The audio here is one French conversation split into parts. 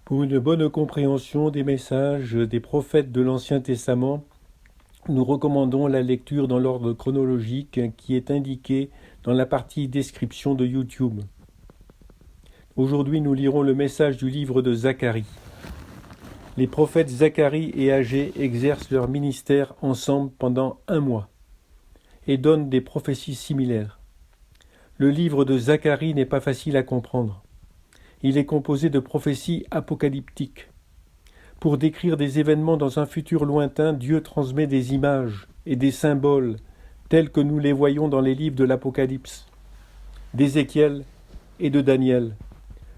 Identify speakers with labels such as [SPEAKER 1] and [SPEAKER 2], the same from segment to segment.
[SPEAKER 1] Pour une bonne compréhension des messages des prophètes de l'Ancien Testament, nous recommandons la lecture dans l'ordre chronologique qui est indiqué dans la partie description de YouTube. Aujourd'hui, nous lirons le message du livre de Zacharie. Les prophètes Zacharie et Agé exercent leur ministère ensemble pendant 1 mois et donnent des prophéties similaires. Le livre de Zacharie n'est pas facile à comprendre. Il est composé de prophéties apocalyptiques. Pour décrire des événements dans un futur lointain, Dieu transmet des images et des symboles tels que nous les voyons dans les livres de l'Apocalypse, d'Ézéchiel et de Daniel.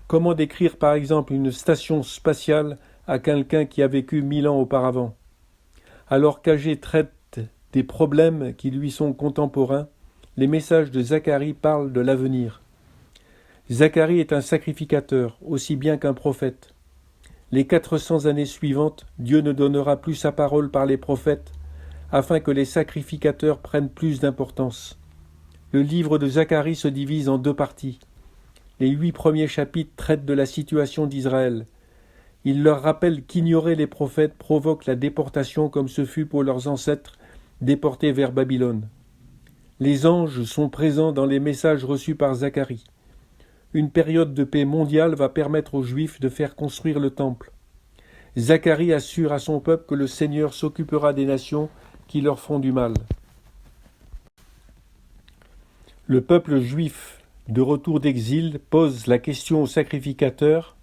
[SPEAKER 1] Comment décrire par exemple une station spatiale à quelqu'un qui a vécu 1000 ans auparavant? Alors qu'Agé traite des problèmes qui lui sont contemporains, les messages de Zacharie parlent de l'avenir. Zacharie est un sacrificateur, aussi bien qu'un prophète. Les 400 années suivantes, Dieu ne donnera plus sa parole par les prophètes, afin que les sacrificateurs prennent plus d'importance. Le livre de Zacharie se divise en 2 parties. Les 8 premiers chapitres traitent de la situation d'Israël. Il leur rappelle qu'ignorer les prophètes provoque la déportation comme ce fut pour leurs ancêtres déportés vers Babylone. Les anges sont présents dans les messages reçus par Zacharie. Une période de paix mondiale va permettre aux Juifs de faire construire le temple. Zacharie assure à son peuple que le Seigneur s'occupera des nations qui leur font du mal. Le peuple juif, de retour d'exil, pose la question aux sacrificateurs,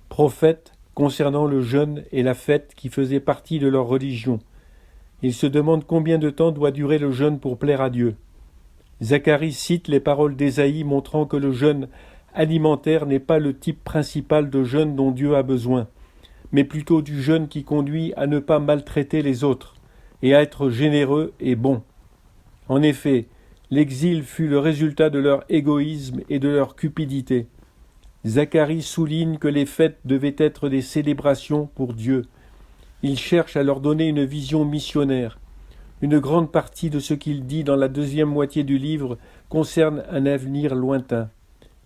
[SPEAKER 1] prophètes, concernant le jeûne et la fête qui faisaient partie de leur religion. Ils se demandent combien de temps doit durer le jeûne pour plaire à Dieu. Zacharie cite les paroles d'Ésaïe montrant que le jeûne alimentaire n'est pas le type principal de jeûne dont Dieu a besoin, mais plutôt du jeûne qui conduit à ne pas maltraiter les autres et à être généreux et bon. En effet, l'exil fut le résultat de leur égoïsme et de leur cupidité. Zacharie souligne que les fêtes devaient être des célébrations pour Dieu. Il cherche à leur donner une vision missionnaire. Une grande partie de ce qu'il dit dans la 2e moitié du livre concerne un avenir lointain.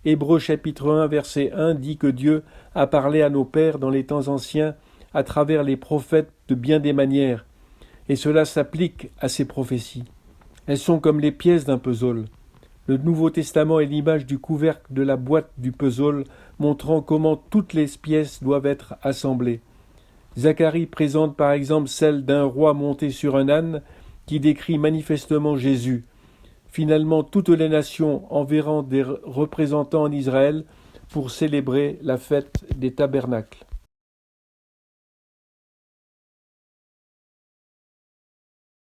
[SPEAKER 1] Hébreux chapitre 1 verset 1 dit que Dieu a parlé à nos pères dans les temps anciens à travers les prophètes de bien des manières, et cela s'applique à ces prophéties. Elles sont comme les pièces d'un puzzle. Le Nouveau Testament est l'image du couvercle de la boîte du puzzle, montrant comment toutes les pièces doivent être assemblées. Zacharie présente par exemple celle d'un roi monté sur un âne, qui décrit manifestement Jésus. Finalement, toutes les nations enverront des représentants en Israël pour célébrer la fête des tabernacles.